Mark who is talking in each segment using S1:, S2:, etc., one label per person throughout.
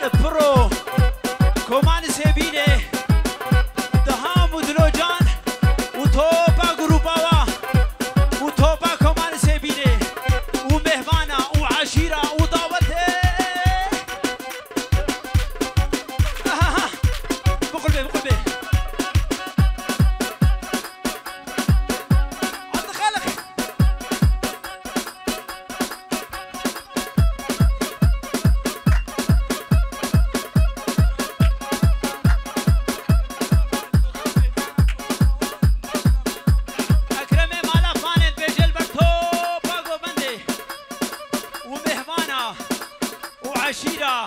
S1: برو كومان سيبيني دهام ودلوجان وتوبا جروباوا وتوبا كومان سيبيني ومهمانا وعشيرة ودعوته بقول بيه بقول بيه وعشيرة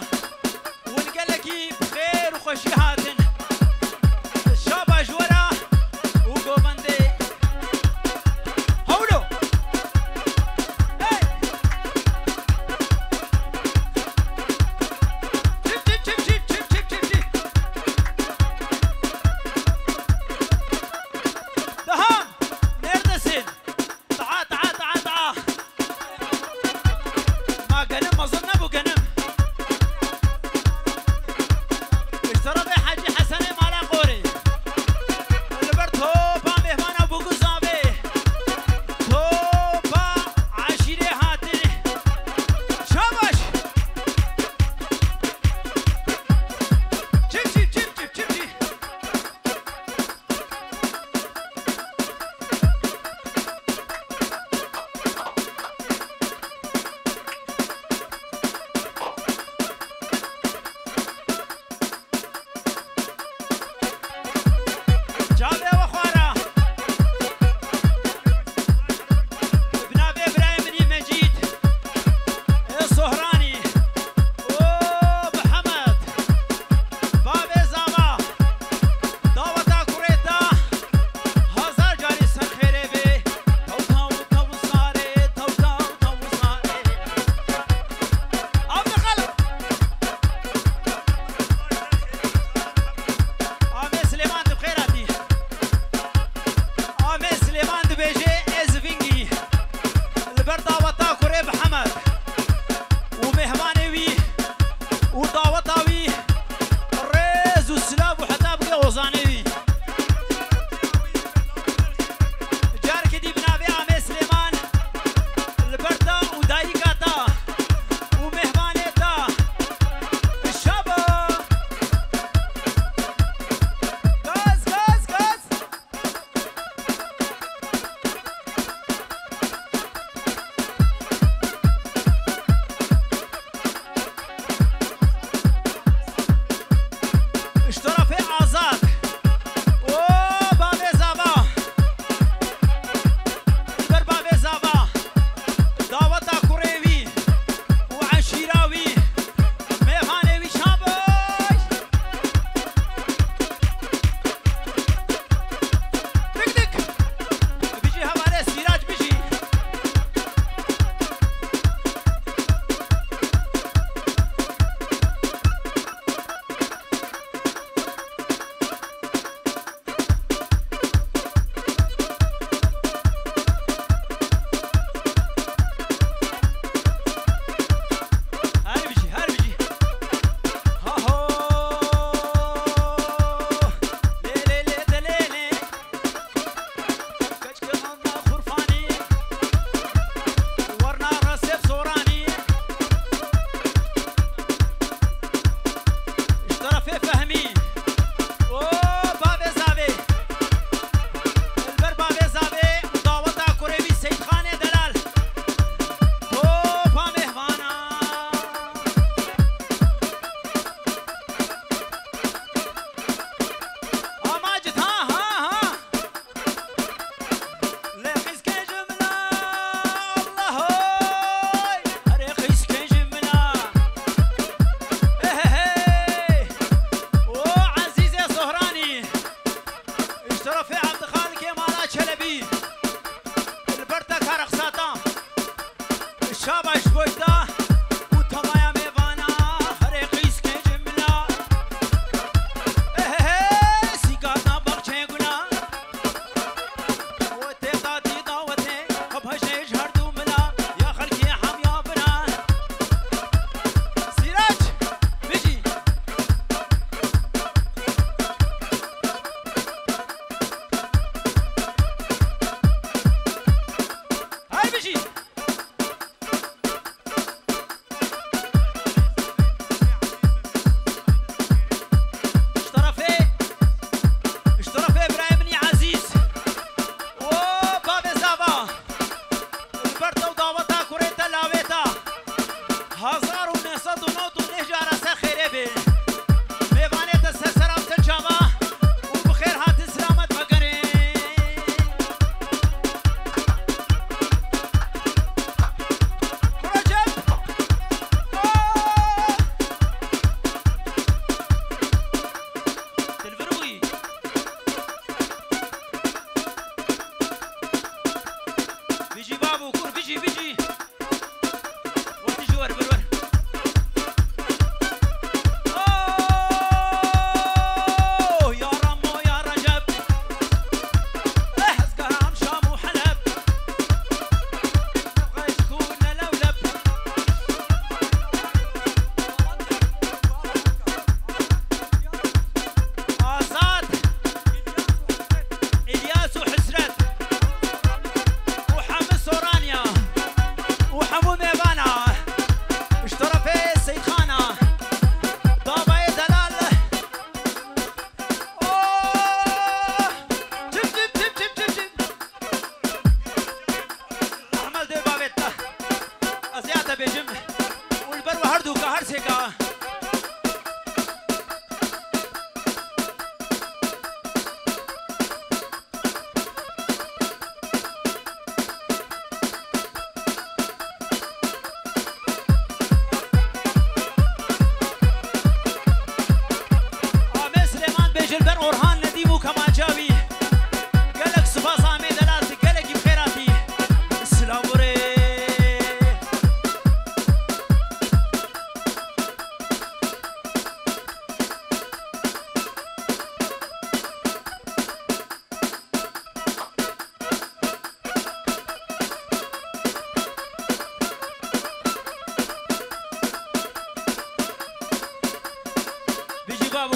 S1: ونقلكي بخير وخوشي هاتن الشابة جورا وقوبندي هولو دهام نردسن تعا ما قنم أظن أبو قنم اشترى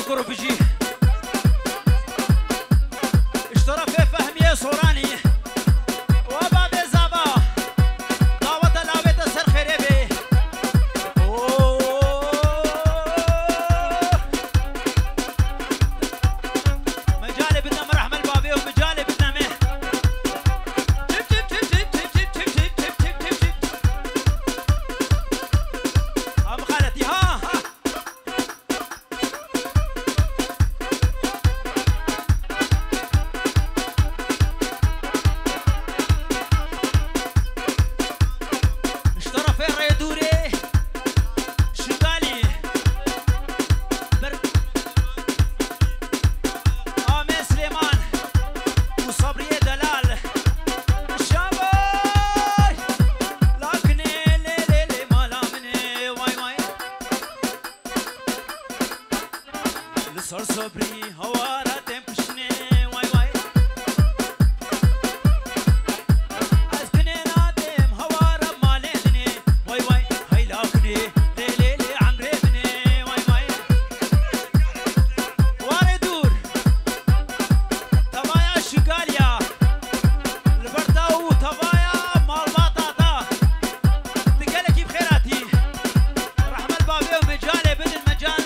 S1: كرو بيجي اشترى في فهمية صوراني وباب زابا دعوة العبيد سر خريبي مجالي بدنا مرحمة البابي ومجالي بدنا مه عم خالتي ها اشترى في الريدوري شغالي آمين سليمان وصبري دلال الشاباي لكني ليلي مالا مني واي واي لصار صبري هوارا تنبشني واي واي أذكني نادم هوارا ماليني واي واي هاي لكني ليلي عمري مني واي واي واري دور تبايا شقاليا البرتا وتبايا مال بطاطا تقالك بخيراتي رحمة البابي ومجالي بدل مجال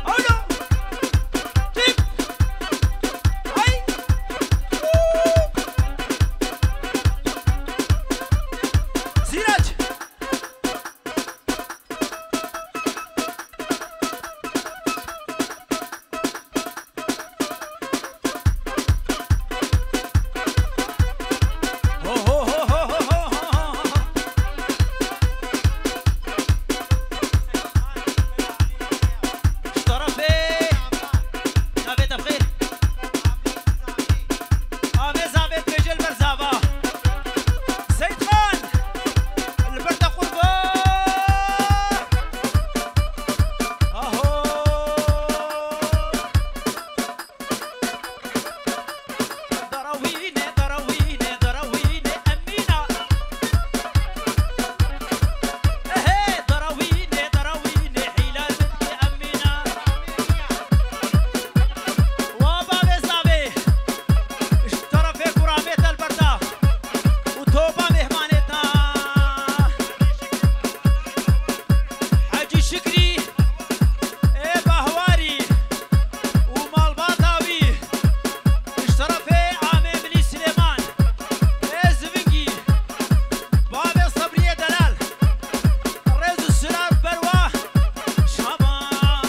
S1: أولو جيب هاي سيراج هو هو هو هو هو هو اشترى في نبيت بخير آمين زابيت رجل برزابة سيد خان البرده قربان اهو دراويني دراويني دراويني أمينة اهي دراويني دراويني حيلة بنتي أمينة وبابي زابي اشترى في كرامية البردة وتوبة مهمانتنا حاجي شكري ايه بهواري ومال باطاوي اشترى في عامي بني سليمان ايه زبنجي بابي صبرية دلال الريز السرار برواه شابان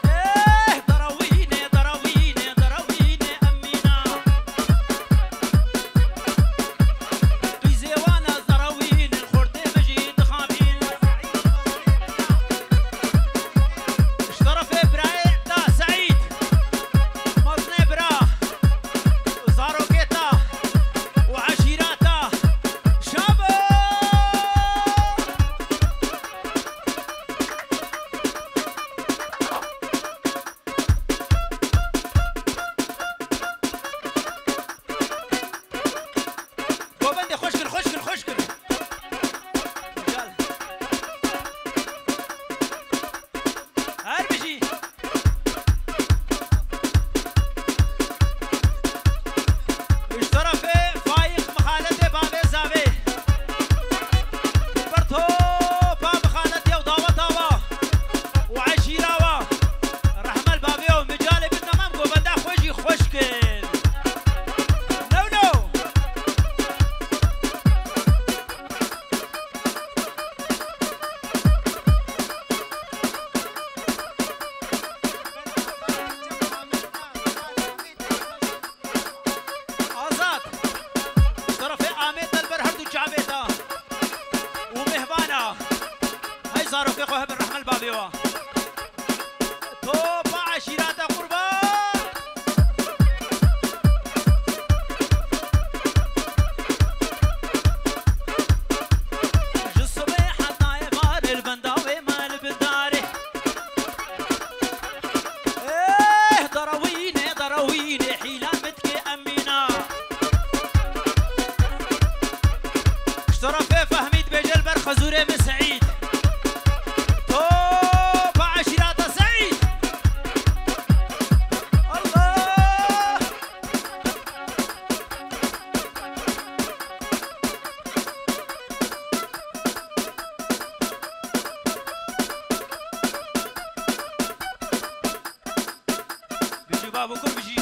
S1: ايه دراويني دراويني دراويني أمينة قيزيوانا دراوين الخردي مجيد خامين اشترى في برايتا سعيد مصنع برا زاروكيتا وعشيراتا شابان بوبندي خشكل خشكل خشكل رجال هربجي اشترى في فايق مخالتي بابي زابي برتو با مخالتي وداوتاوا وعشيراوا رحمة البابي ومجالي بدنا مامكو بدا خوشي خشكل نو نو آزاد اشترى في عاميت البرهرد وجعبيتا ومهبانا هاي زارو في قهب الرحمة البابيوا توبا عشيراتا قربان جسمي حتى يمار البنداوي مال بالداري ايه دراويني دراويني حيلان بتكي أمينة اشترى في فهميد بيجي البرخ خزوري من سعيد توب عشيرات سعيد الله بيجي بابكم بيجي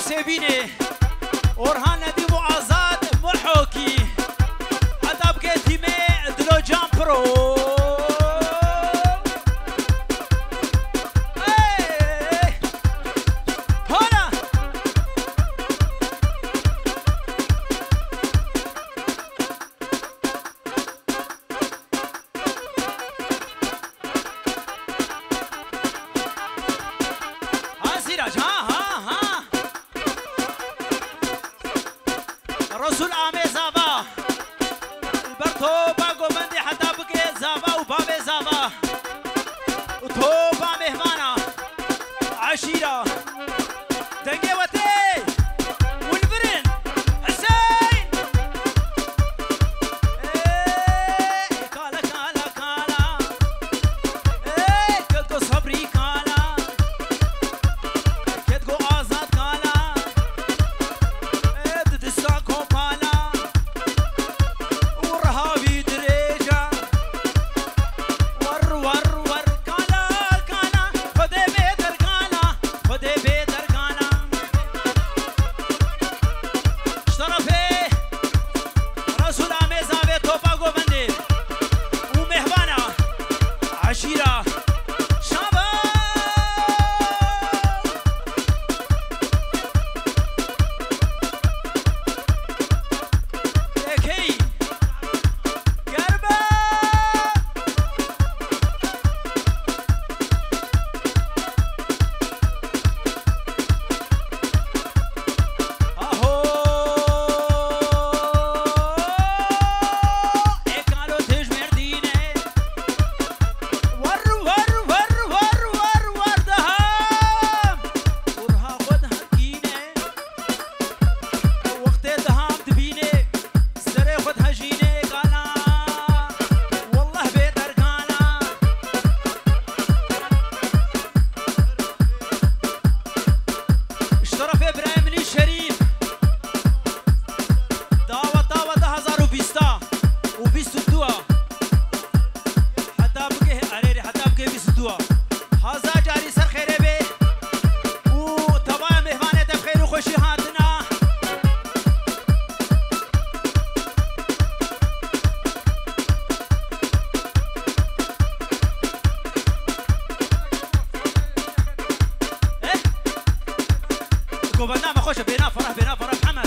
S1: سبینه اورهان ندیم و آزاد محوکی ادب که تیمه دلو جان پرو رسول آمه زابا البرتو باگو بندی حتی بگه زابا و بابه زابا و تو با مهمانا عشیرا دنگه وطی والبرن حسین کالا کالا کالا کدگو صبری کالا کدگو آزاد کالا برنامه خوشه بنا فرح محمد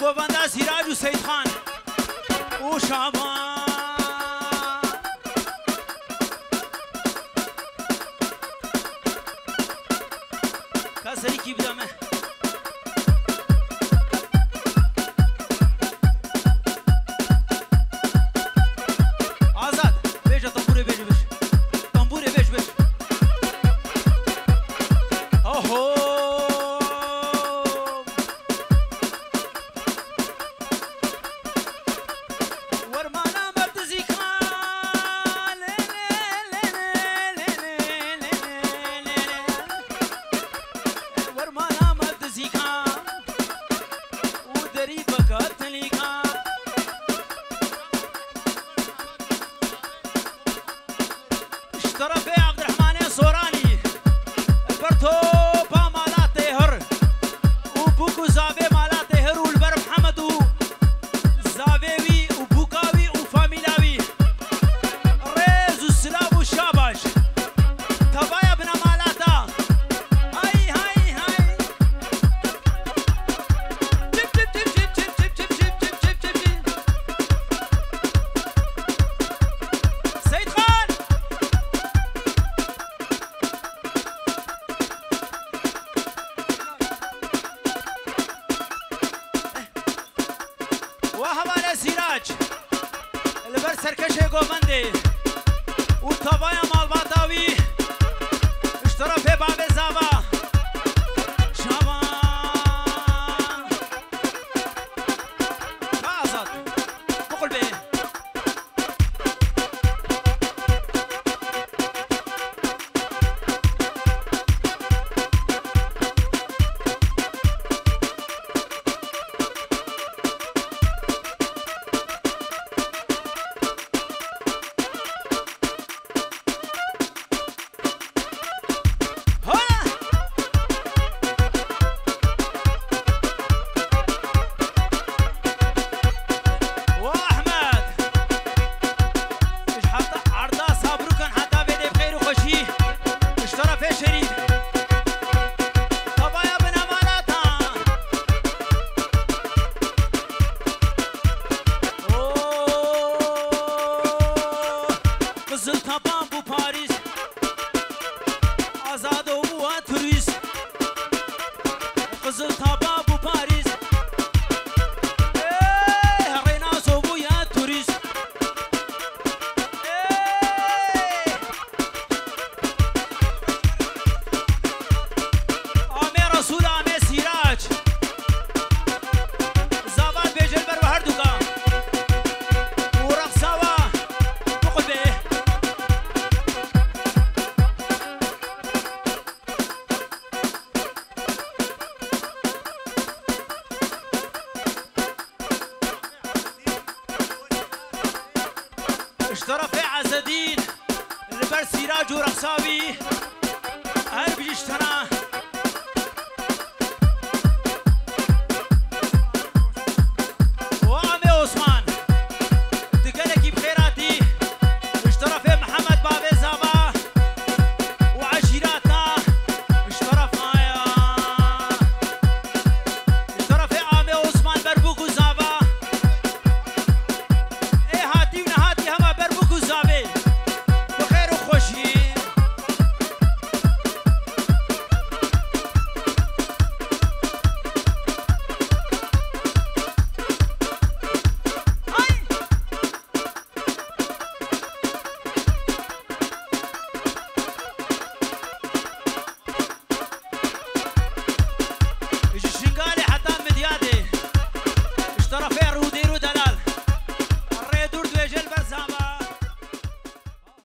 S1: گوونده سیراج و سید خان و شامان کسری کی بدمه آزاد بیجا تنبوره بیج بیش تنبوره بیج بیش اوهو وهوالي سراج البر سركشه گوبنده و طبايا مال باطاوي اشترى في باب الزابا شابان فازت بقول به اشترى في عز الدين البر سراج ورقصاوي